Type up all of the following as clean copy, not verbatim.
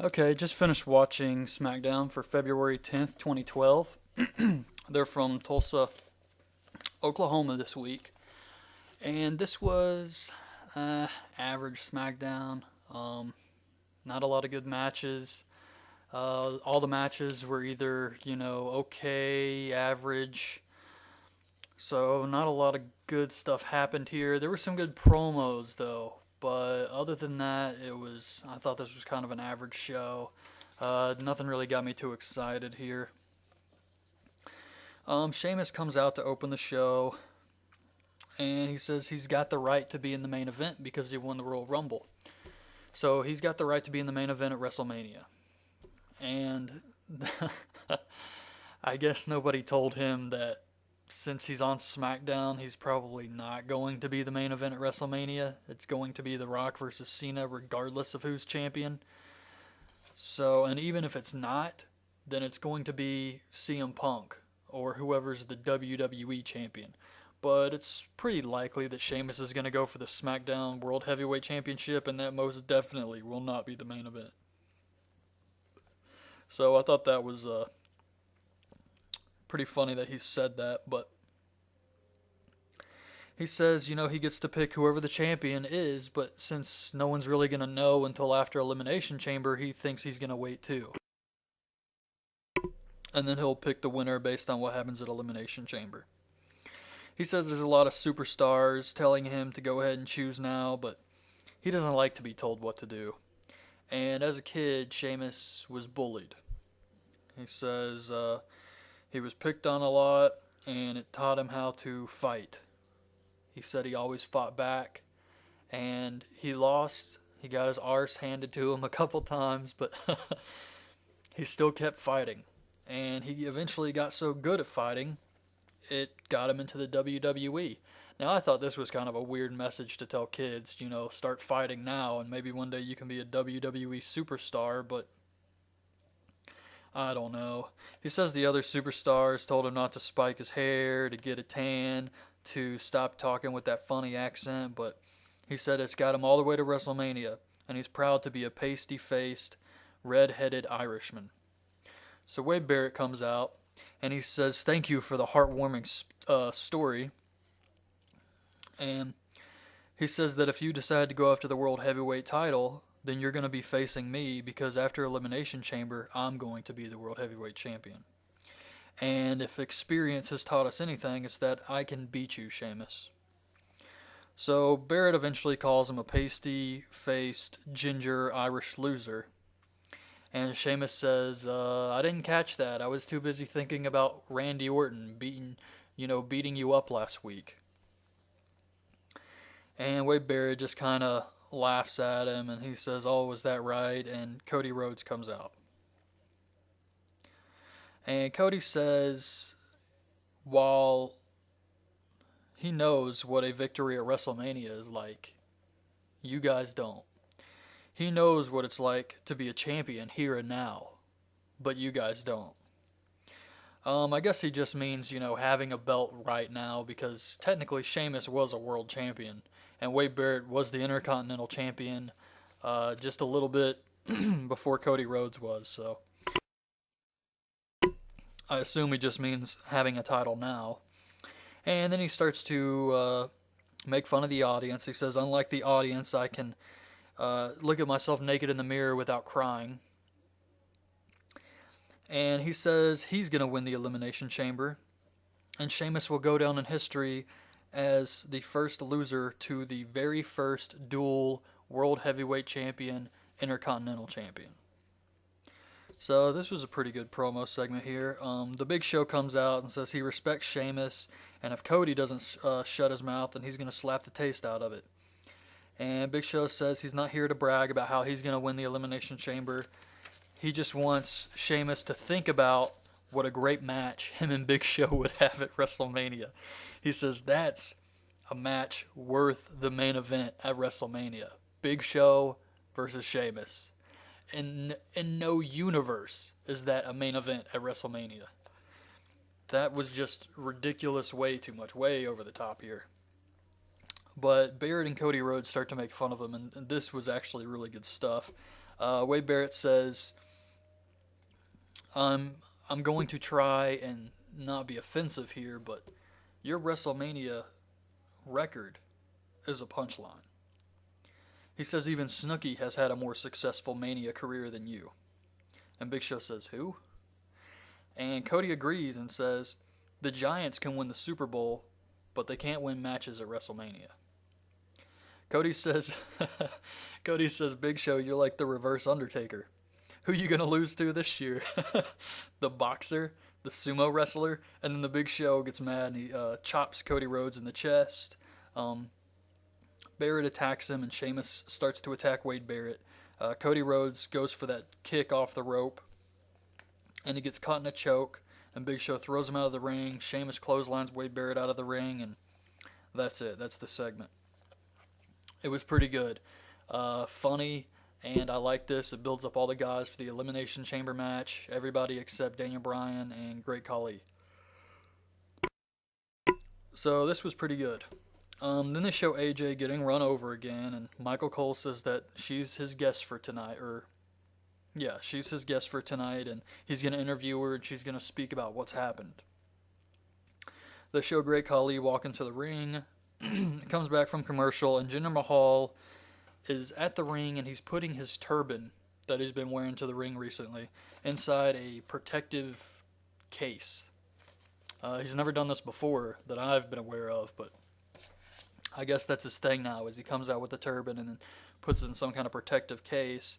Okay, just finished watching SmackDown for February 10th, 2012. They're from Tulsa, Oklahoma this week. And this was average SmackDown. Not a lot of good matches. All the matches were either, okay, average. So not a lot of good stuff happened here. There were some good promos though, but other than that, I thought this was kind of an average show. Nothing really got me too excited here. Sheamus comes out to open the show, and he says he's got the right to be in the main event because he won the Royal Rumble. So he's got the right to be in the main event at WrestleMania. And I guess nobody told him that since he's on SmackDown, he's probably not going to be the main event at WrestleMania. It's going to be The Rock versus Cena, regardless of who's champion. So, and even if it's not, then it's going to be CM Punk or whoever's the WWE champion. But it's pretty likely that Sheamus is going to go for the SmackDown World Heavyweight Championship, and that most definitely will not be the main event. So I thought that was pretty funny that he said that, but he says, he gets to pick whoever the champion is, but since no one's really going to know until after Elimination Chamber, he thinks he's going to wait too. And then he'll pick the winner based on what happens at Elimination Chamber. He says there's a lot of superstars telling him to go ahead and choose now, but he doesn't like to be told what to do. And as a kid, Sheamus was bullied. He says he was picked on a lot, and it taught him how to fight. He said he always fought back, and he lost. He got his arse handed to him a couple times, but he still kept fighting. And he eventually got so good at fighting, it got him into the WWE. Now, I thought this was kind of a weird message to tell kids, start fighting now, and maybe one day you can be a WWE superstar, but I don't know. He says the other superstars told him not to spike his hair, to get a tan, to stop talking with that funny accent, but he said it's got him all the way to WrestleMania, and he's proud to be a pasty-faced, red-headed Irishman. So Wade Barrett comes out, and he says thank you for the heartwarming story, and he says that if you decide to go after the World Heavyweight title, then you're going to be facing me because after Elimination Chamber, I'm going to be the World Heavyweight Champion. And if experience has taught us anything, it's that I can beat you, Sheamus. So Barrett eventually calls him a pasty-faced, ginger Irish loser. And Sheamus says, I didn't catch that. I was too busy thinking about Randy Orton beating you up last week. And Wade Barrett just kind of laughs at him, and he says, oh, was that right? And Cody Rhodes comes out. And Cody says, while he knows what a victory at WrestleMania is like, you guys don't. He knows what it's like to be a champion here and now, but you guys don't. I guess he just means, having a belt right now, because technically Sheamus was a world champion, and Wade Barrett was the Intercontinental Champion just a little bit before Cody Rhodes was, so I assume he just means having a title now. And then he starts to make fun of the audience. He says, unlike the audience, I can look at myself naked in the mirror without crying. And he says he's going to win the Elimination Chamber, and Sheamus will go down in history as the first loser to the very first dual World Heavyweight Champion, Intercontinental Champion. So this was a pretty good promo segment here. The Big Show comes out and says he respects Sheamus, and if Cody doesn't shut his mouth, then he's going to slap the taste out of it. And Big Show says he's not here to brag about how he's going to win the Elimination Chamber. He just wants Sheamus to think about what a great match him and Big Show would have at WrestleMania. He says that's a match worth the main event at WrestleMania. Big Show versus Sheamus. In no universe is that a main event at WrestleMania. That was just ridiculous, way too much, way over the top here. But Barrett and Cody Rhodes start to make fun of him, and this was actually really good stuff. Wade Barrett says, I'm going to try and not be offensive here, but your WrestleMania record is a punchline. He says even Snooki has had a more successful Mania career than you. And Big Show says, who? And Cody agrees and says, the Giants can win the Super Bowl, but they can't win matches at WrestleMania. Cody says, Big Show, you're like the reverse Undertaker. Who you gonna lose to this year? The boxer, the sumo wrestler, and then the Big Show gets mad and he chops Cody Rhodes in the chest. Barrett attacks him and Sheamus starts to attack Wade Barrett. Cody Rhodes goes for that kick off the rope and he gets caught in a choke and Big Show throws him out of the ring. Sheamus clotheslines Wade Barrett out of the ring and that's it. That's the segment. It was pretty good. Funny, and I like this. It builds up all the guys for the Elimination Chamber match. Everybody except Daniel Bryan and Great Khali. So this was pretty good. Then they show AJ getting run over again, and Michael Cole says that she's his guest for tonight, she's his guest for tonight, and he's going to interview her, and she's going to speak about what's happened. They show Great Khali walk into the ring, comes back from commercial, and Jinder Mahal is at the ring, and he's putting his turban that he's been wearing to the ring recently inside a protective case. He's never done this before that I've been aware of, but I guess that's his thing now, is he comes out with the turban and then puts it in some kind of protective case.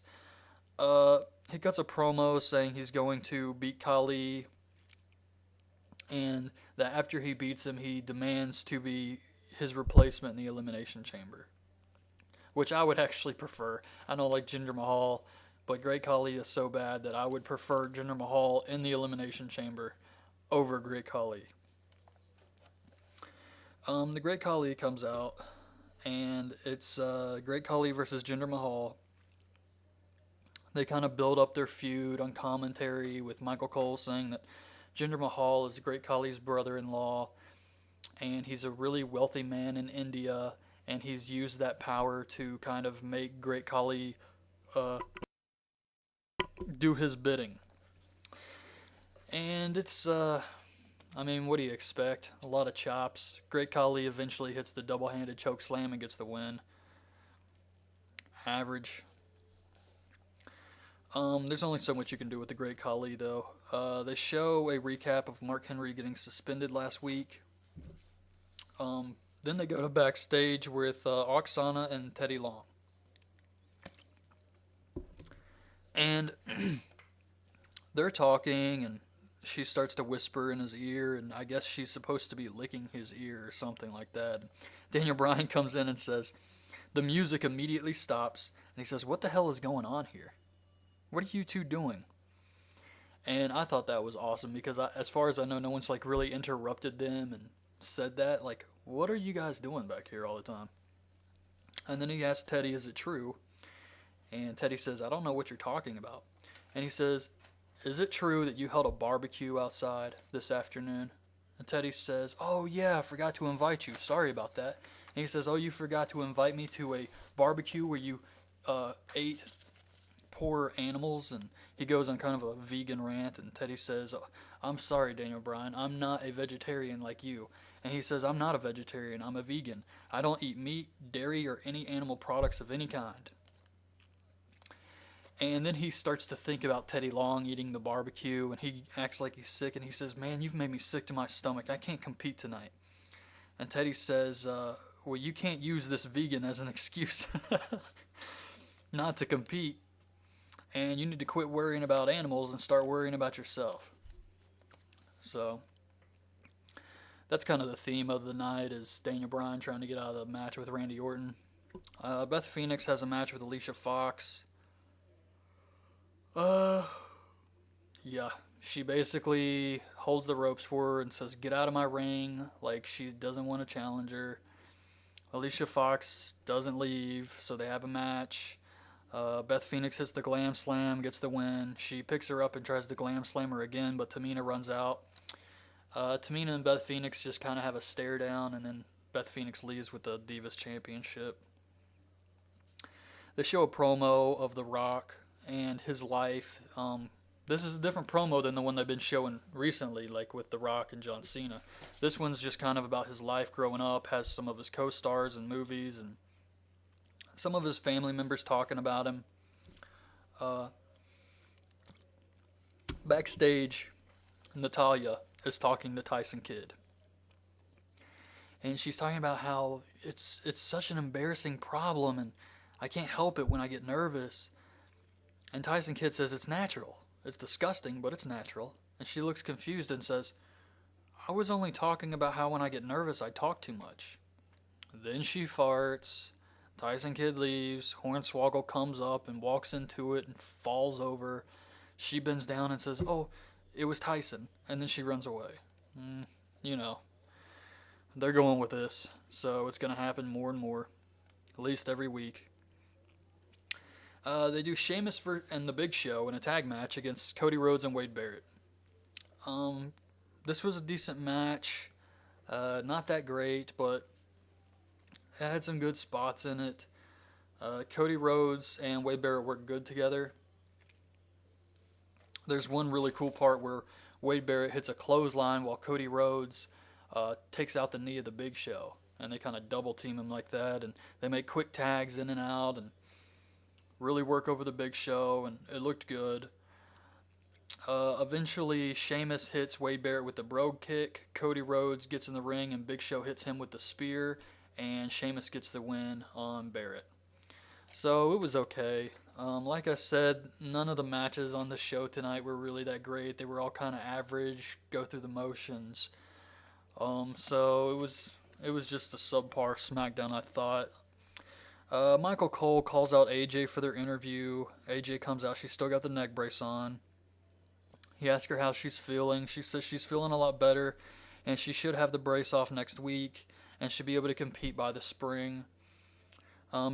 He cuts a promo saying he's going to beat Khali, and that after he beats him, he demands to be his replacement in the Elimination Chamber, which I would actually prefer. I don't like Jinder Mahal, but Great Khali is so bad that I would prefer Jinder Mahal in the Elimination Chamber over Great Khali. The Great Khali comes out, and it's Great Khali versus Jinder Mahal. They kind of build up their feud on commentary with Michael Cole saying that Jinder Mahal is Great Khali's brother-in-law, and he's a really wealthy man in India, and he's used that power to kind of make Great Khali do his bidding. And it's, what do you expect? A lot of chops. Great Khali eventually hits the double-handed choke slam and gets the win. Average. There's only so much you can do with the Great Khali, though. They show a recap of Mark Henry getting suspended last week. Then they go to backstage with Oksana and Teddy Long. And they're talking, and she starts to whisper in his ear, and I guess she's supposed to be licking his ear or something like that. Daniel Bryan comes in and says, the music immediately stops, and he says, what the hell is going on here? What are you two doing? And I thought that was awesome, because as far as I know, no one's like really interrupted them and said that. Like, what are you guys doing back here all the time? And then he asks Teddy, is it true? And Teddy says, I don't know what you're talking about. And he says, is it true that you held a barbecue outside this afternoon? And Teddy says, oh yeah, I forgot to invite you. Sorry about that. And he says, oh, you forgot to invite me to a barbecue where you ate poor animals? And he goes on kind of a vegan rant, and Teddy says, oh, I'm sorry, Daniel Bryan, I'm not a vegetarian like you. And he says, I'm not a vegetarian, I'm a vegan. I don't eat meat, dairy, or any animal products of any kind. And then he starts to think about Teddy Long eating the barbecue, and he acts like he's sick, and he says, man, you've made me sick to my stomach, I can't compete tonight. And Teddy says, well, you can't use this vegan as an excuse not to compete. And you need to quit worrying about animals and start worrying about yourself. So that's kind of the theme of the night, is Daniel Bryan trying to get out of the match with Randy Orton. Beth Phoenix has a match with Alicia Fox. Yeah, she basically holds the ropes for her and says, get out of my ring, like she doesn't want to challenge her. Alicia Fox doesn't leave, so they have a match. Beth Phoenix hits the Glam Slam, gets the win. She picks her up and tries to Glam Slam her again, but Tamina runs out. Tamina and Beth Phoenix just kind of have a stare down, and then Beth Phoenix leaves with the Divas Championship. They show a promo of The Rock, and his life. This is a different promo than the one they've been showing recently, like with The Rock and John Cena. This one's just kind of about his life growing up, has some of his co-stars in movies, and some of his family members talking about him. Uh, Backstage, Natalya is talking to Tyson Kidd. And she's talking about how it's such an embarrassing problem, and I can't help it when I get nervous. And Tyson Kidd says it's natural. It's disgusting, but it's natural. And she looks confused and says, I was only talking about how when I get nervous I talk too much. Then she farts. Tyson Kidd leaves. Hornswoggle comes up and walks into it and falls over. She bends down and says, oh, it was Tyson. And then she runs away. You know, they're going with this. So it's going to happen more and more. At least every week. They do Sheamus and The Big Show in a tag match against Cody Rhodes and Wade Barrett. This was a decent match. Not that great, but it had some good spots in it. Cody Rhodes and Wade Barrett work good together. There's one really cool part where Wade Barrett hits a clothesline while Cody Rhodes takes out the knee of The Big Show. And they kind of double team him like that. And they make quick tags in and out and really work over The Big Show. And it looked good. Eventually, Sheamus hits Wade Barrett with the brogue kick. Cody Rhodes gets in the ring and Big Show hits him with the spear. And Sheamus gets the win on Barrett. So it was okay. Like I said, none of the matches on the show tonight were really that great. They were all kind of average, go through the motions. So it was just a subpar SmackDown, I thought. Michael Cole calls out AJ for their interview. AJ comes out. She's still got the neck brace on. He asks her how she's feeling. She says she's feeling a lot better, and she should have the brace off next week, and should be able to compete by the spring.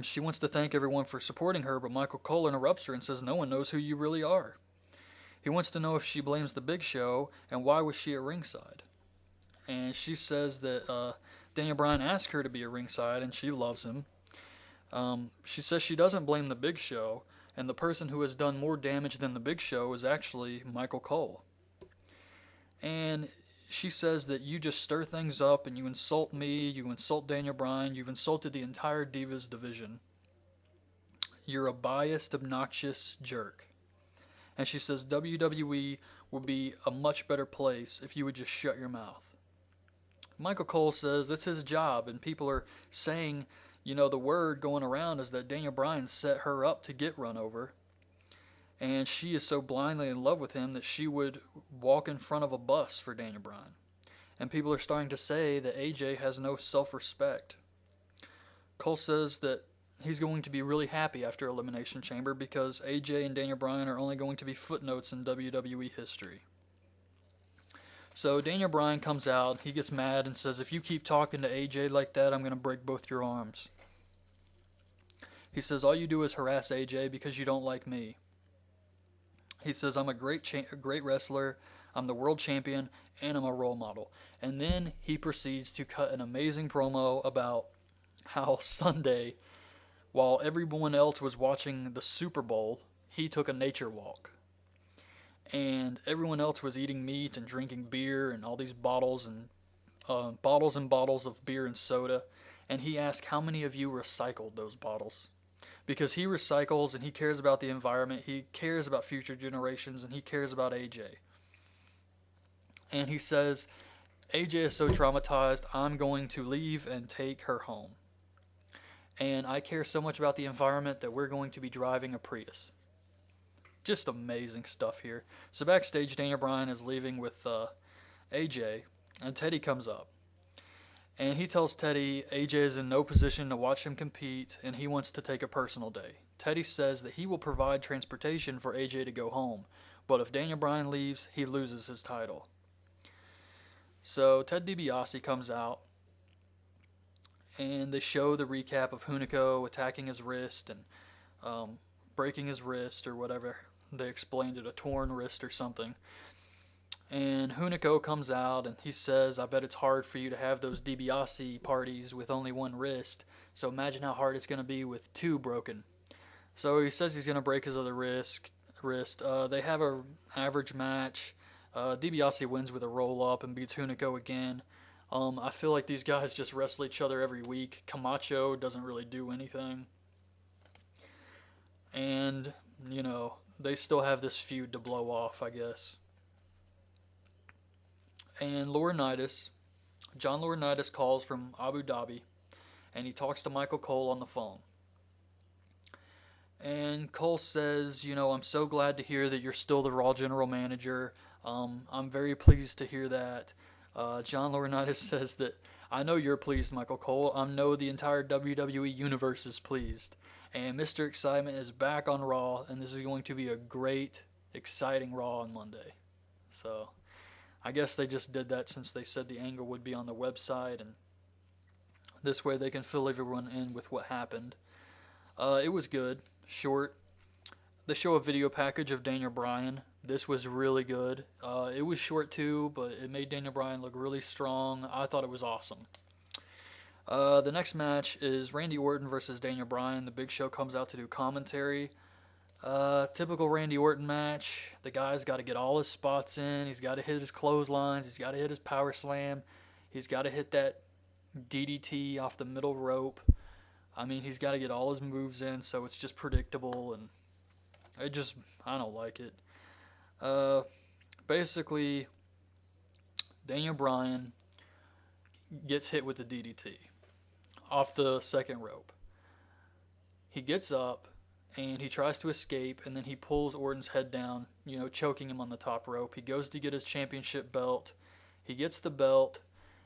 She wants to thank everyone for supporting her, but Michael Cole interrupts her and says no one knows who you really are. He wants to know if she blames the Big Show, and why was she at ringside. And she says that Daniel Bryan asked her to be at ringside, and she loves him. She says she doesn't blame the Big Show, and the person who has done more damage than the Big Show is actually Michael Cole. And she says that you just stir things up and you insult me, you insult Daniel Bryan, you've insulted the entire Divas division. You're a biased, obnoxious jerk. And she says WWE would be a much better place if you would just shut your mouth. Michael Cole says it's his job, and people are saying, you know, the word going around is that Daniel Bryan set her up to get run over. And she is so blindly in love with him that she would walk in front of a bus for Daniel Bryan. And people are starting to say that AJ has no self-respect. Cole says that he's going to be really happy after Elimination Chamber because AJ and Daniel Bryan are only going to be footnotes in WWE history. So Daniel Bryan comes out, he gets mad and says, if you keep talking to AJ like that, I'm going to break both your arms. He says, all you do is harass AJ because you don't like me. He says, I'm a great wrestler, I'm the world champion, and I'm a role model. And then he proceeds to cut an amazing promo about how Sunday, while everyone else was watching the Super Bowl, he took a nature walk. And everyone else was eating meat and drinking beer and all these bottles and bottles of beer and soda. And he asked, how many of you recycled those bottles? Because he recycles and he cares about the environment, he cares about future generations, and he cares about AJ. And he says, AJ is so traumatized, I'm going to leave and take her home. And I care so much about the environment that we're going to be driving a Prius. Just amazing stuff here. So backstage, Daniel Bryan is leaving with AJ, and Teddy comes up. And he tells Teddy AJ is in no position to watch him compete, and he wants to take a personal day. Teddy says that he will provide transportation for AJ to go home, but if Daniel Bryan leaves, he loses his title. So Ted DiBiase comes out, and they show the recap of Hunico attacking his wrist and breaking his wrist or whatever. They explained it, a torn wrist or something. And Hunico comes out and he says, I bet it's hard for you to have those DiBiase parties with only one wrist. So imagine how hard it's going to be with two broken. So he says he's gonna break his other wrist. They have a average match. DiBiase wins with a roll up and beats Hunico again. I feel like these guys just wrestle each other every week. Camacho doesn't really do anything. And, they still have this feud to blow off, I guess. And John Laurinaitis calls from Abu Dhabi, and he talks to Michael Cole on the phone. And Cole says, I'm so glad to hear that you're still the Raw General Manager. I'm very pleased to hear that. John Laurinaitis says that, I know you're pleased, Michael Cole. I know the entire WWE Universe is pleased. And Mr. Excitement is back on Raw, and this is going to be a great, exciting Raw on Monday. So, I guess they just did that since they said the angle would be on the website, and this way they can fill everyone in with what happened. It was good, short. They show a video package of Daniel Bryan. This was really good. It was short too, but it made Daniel Bryan look really strong. I thought it was awesome. The next match is Randy Orton versus Daniel Bryan. The Big Show comes out to do commentary. Typical Randy Orton match. The guy's got to get all his spots in. He's got to hit his clotheslines. He's got to hit his power slam. He's got to hit that DDT off the middle rope. I mean, he's got to get all his moves in, so it's just predictable, and I don't like it. Basically, Daniel Bryan gets hit with the DDT off the second rope. He gets up, and he tries to escape, and then he pulls Orton's head down, choking him on the top rope. He goes to get his championship belt. He gets the belt,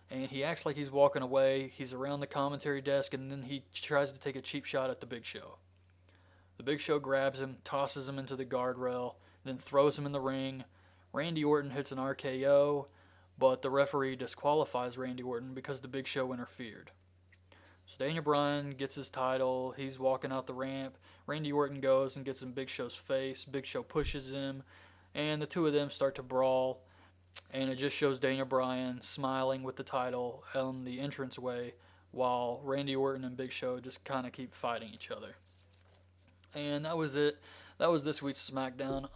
and he acts like he's walking away. He's around the commentary desk, and then he tries to take a cheap shot at the Big Show. The Big Show grabs him, tosses him into the guardrail, then throws him in the ring. Randy Orton hits an RKO, but the referee disqualifies Randy Orton because the Big Show interfered. So Daniel Bryan gets his title. He's walking out the ramp. Randy Orton goes and gets in Big Show's face. Big Show pushes him, and the two of them start to brawl. And it just shows Daniel Bryan smiling with the title on the entranceway while Randy Orton and Big Show just kind of keep fighting each other. And that was it. That was this week's SmackDown.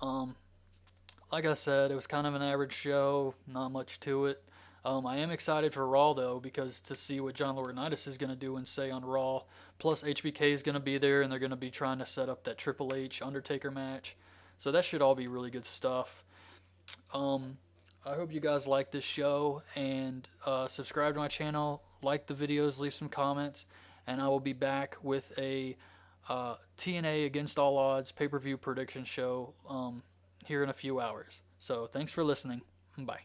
Like I said, it was kind of an average show, not much to it. I am excited for Raw, though, because to see what John Laurinaitis is going to do and say on Raw. Plus, HBK is going to be there, and they're going to be trying to set up that Triple H Undertaker match. So that should all be really good stuff. I hope you guys like this show, and subscribe to my channel, like the videos, leave some comments, and I will be back with a TNA Against All Odds pay-per-view prediction show here in a few hours. So thanks for listening. Bye.